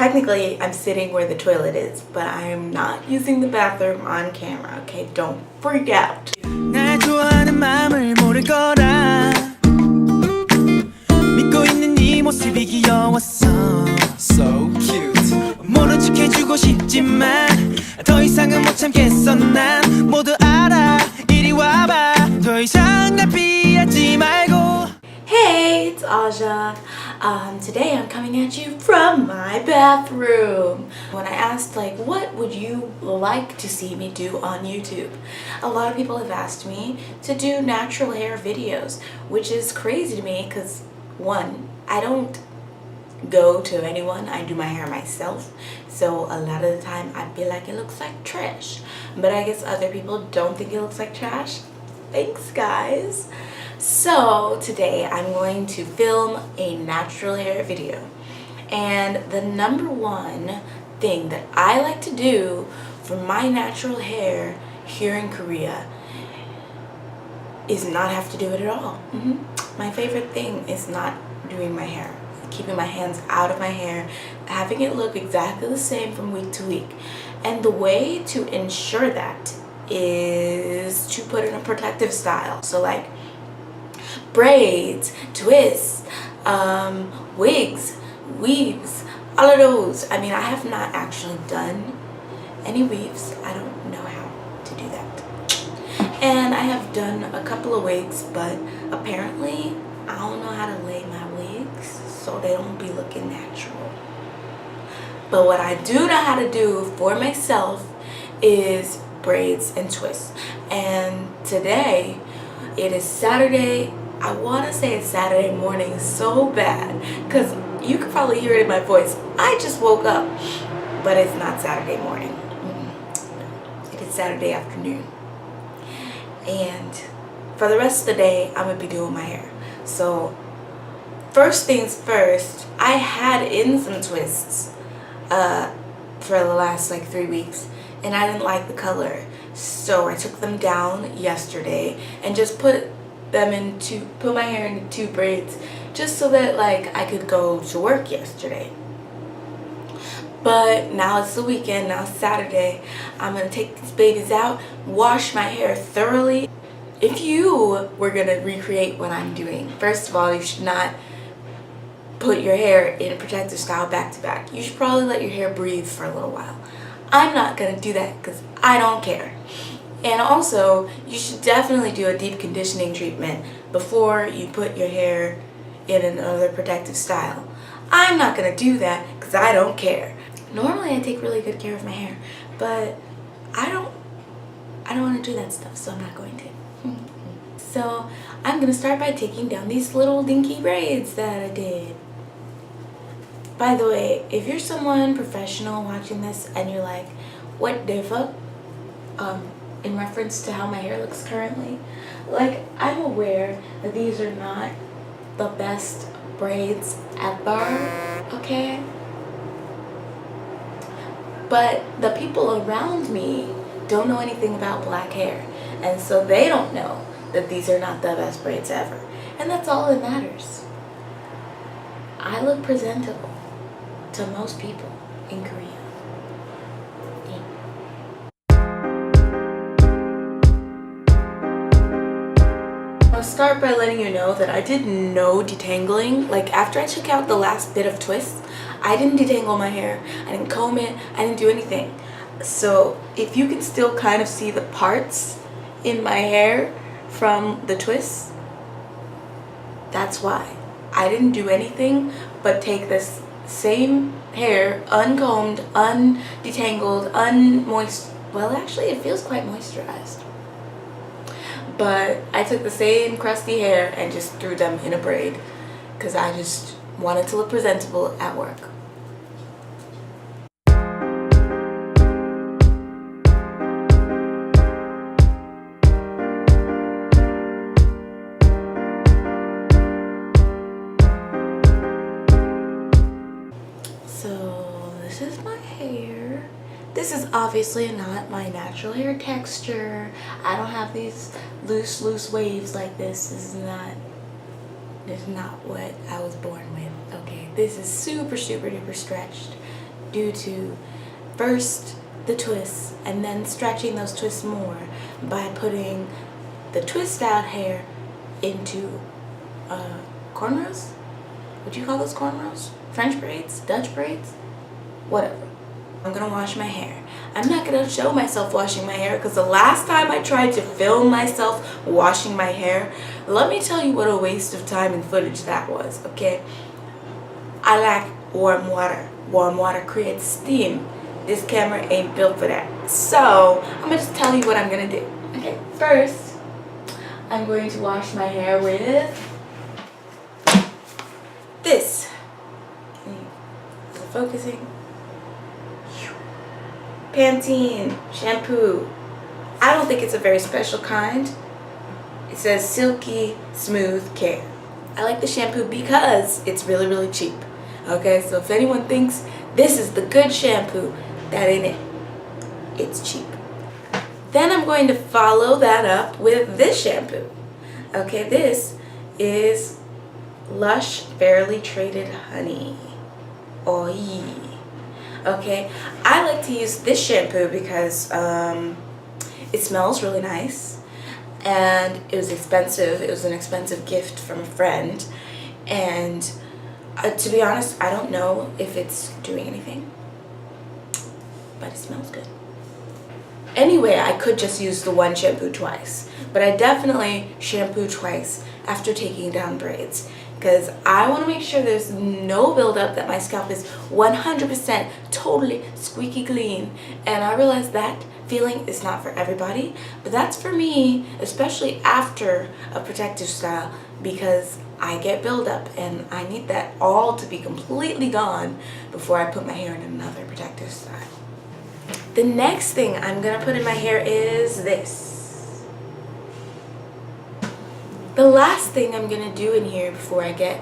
technically I'm sitting where the toilet is, but I am not using the bathroom on camera, okay? Don't freak out. 날 좋아하는 마음을 모를 거라 믿고 있는 네 모습이 귀여웠어 So cute 모른 척 해주고 싶지만 더 이상은 못 참겠어 난 모두 알아 이리 와봐 더 이상 날 피하지 말고 Hey, it's Aja. Today I'm coming at you from my bathroom. When I asked what would you like to see me do on YouTube, a lot of people have asked me to do natural hair videos, which is crazy to me because one, I don't go to anyone, I do my hair myself, so a lot of the time I feel like it looks like trash, but I guess other people don't think it looks like trash. Thanks guys. So today I'm going to film a natural hair video, and the number one thing that I like to do for my natural hair here in Korea is not have to do it at all. My favorite thing is not doing my hair, keeping my hands out of my hair, having it look exactly the same from week to week. And the way to ensure that is to put in a protective style. So like braids, twists, wigs, weaves, all of those. I mean, I have not actually done any weaves. I don't know how to do that. And I have done a couple of wigs, but apparently I don't know how to lay my wigs so they don't be looking natural. But what I do know how to do for myself is braids and twists. And today it is Saturday. I want to say it's Saturday morning so bad because you can probably hear it in my voice. I just woke up, but it's not Saturday morning. It is Saturday afternoon. And for the rest of the day, I'm going to be doing my hair. So first things first, I had in some twists for the last 3 weeks, and I didn't like the color. So I took them down yesterday and just put my hair into 2 braids just so that I could go to work yesterday. But now it's the weekend, now it's Saturday. I'm gonna take these babies out, wash my hair thoroughly. If you were gonna recreate what I'm doing, first of all, you should not put your hair in a protective style back to back. You should probably let your hair breathe for a little while. I'm not gonna do that because I don't care. And also, you should definitely do a deep conditioning treatment before you put your hair in another protective style. I'm not gonna do that because I don't care. Normally I take really good care of my hair, but I don't want to do that stuff, so I'm not going to. So I'm gonna start by taking down these little dinky braids that I did. By the way, if you're someone professional watching this and you're like, what the fuck? In reference to how my hair looks currently, I'm aware that these are not the best braids ever, okay? But the people around me don't know anything about black hair, and so they don't know that these are not the best braids ever. And that's all that matters. I look presentable to most people in Korea. I'll start by letting you know that I did no detangling. After I took out the last bit of twist, I didn't detangle my hair, I didn't comb it, I didn't do anything. So if you can still kind of see the parts in my hair from the twists, that's why. I didn't do anything but take this same hair, uncombed, undetangled, well, actually it feels quite moisturized. But I took the same crusty hair and just threw them in a braid because I just wanted to look presentable at work. So this is my hair. This is obviously not my natural hair texture. I don't have these loose waves like this. This is not what I was born with. Okay, this is super duper stretched. due to first the twists and then stretching those twists more by putting the twist out hair into cornrows. Would you call those cornrows? French braids? Dutch braids? Whatever. I'm gonna wash my hair. I'm not gonna show myself washing my hair because the last time I tried to film myself washing my hair, let me tell you what a waste of time and footage that was, okay? I like warm water. Warm water creates steam. This camera ain't built for that. So, I'm gonna just tell you what I'm gonna do. Okay, first, I'm going to wash my hair with this. Is it focusing? Pantene shampoo. I don't think it's a very special kind. It says silky smooth care. I like the shampoo because it's really, really cheap. Okay, so if anyone thinks this is the good shampoo, that ain't it. It's cheap. Then I'm going to follow that up with this shampoo. Okay, this is Lush Fairly Traded Honey. Oy. Okay, I like to use this shampoo because it smells really nice and it was expensive. It was an expensive gift from a friend, and to be honest, I don't know if it's doing anything, but it smells good. Anyway, I could just use the one shampoo twice, but I definitely shampoo twice after taking down braids because I want to make sure there's no buildup, that my scalp is 100% totally squeaky clean. And I realize that feeling is not for everybody, but that's for me, especially after a protective style, because I get buildup and I need that all to be completely gone before I put my hair in another protective style. The next thing I'm gonna put in my hair is this. The last thing I'm gonna do in here before I get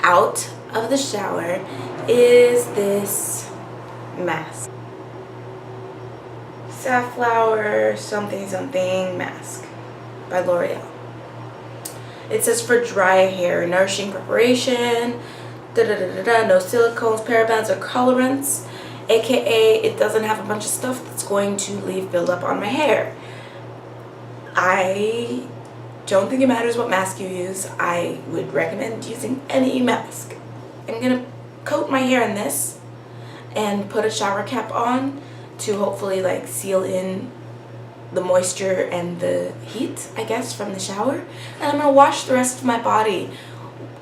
out of the shower is this mask. Safflower something something mask by L'Oreal. It says for dry hair, nourishing preparation, no silicones, parabens, or colorants, aka it doesn't have a bunch of stuff that's going to leave buildup on my hair. I don't think it matters what mask you use. I would recommend using any mask. I'm gonna coat my hair in this and put a shower cap on to hopefully like seal in the moisture and the heat, I guess, from the shower. And I'm gonna wash the rest of my body.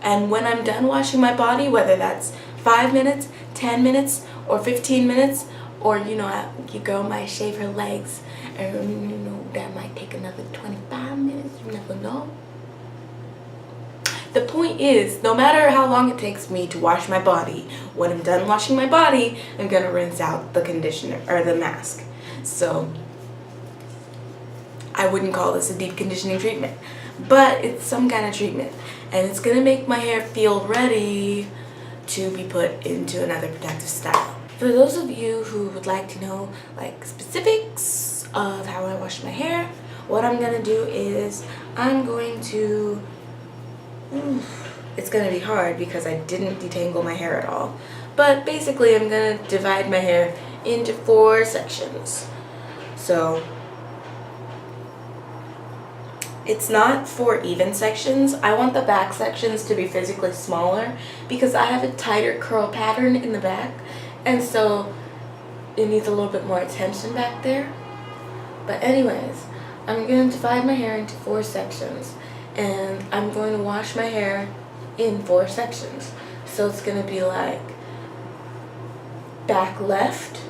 And when I'm done washing my body, whether that's 5 minutes, 10 minutes, or 15 minutes, or you know, your girl might shave her legs, and you know, that might take another 25 minutes, you never know. The point is, no matter how long it takes me to wash my body, when I'm done washing my body, I'm gonna rinse out the conditioner, or the mask. So, I wouldn't call this a deep conditioning treatment, but it's some kind of treatment, and it's gonna make my hair feel ready to be put into another protective style. For those of you who would like to know like specifics of how I wash my hair, what I'm gonna do is I'm going to, it's gonna be hard because I didn't detangle my hair at all, but basically I'm gonna divide my hair into 4 sections. So it's not 4 even sections. I want the back sections to be physically smaller because I have a tighter curl pattern in the back, and so it needs a little bit more attention back there. But anyways, I'm going to divide my hair into 4 sections, and I'm going to wash my hair in 4 sections. So it's going to be like back left,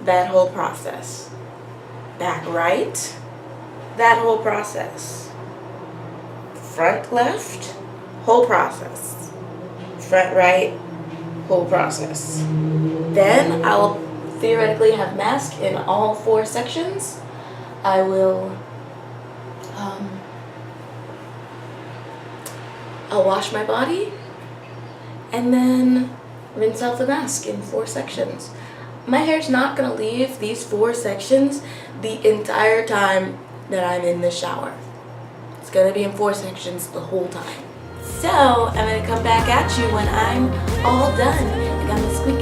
that whole process, back right, that whole process, front left, whole process, front right, whole process. Then I'll theoretically have mask in all 4 sections. I will I'll wash my body and then rinse out the mask in 4 sections. My hair's not gonna leave these 4 sections the entire time that I'm in the shower. It's gonna be in 4 sections the whole time. So I'm gonna come back at you when I'm all done. I got my squeaky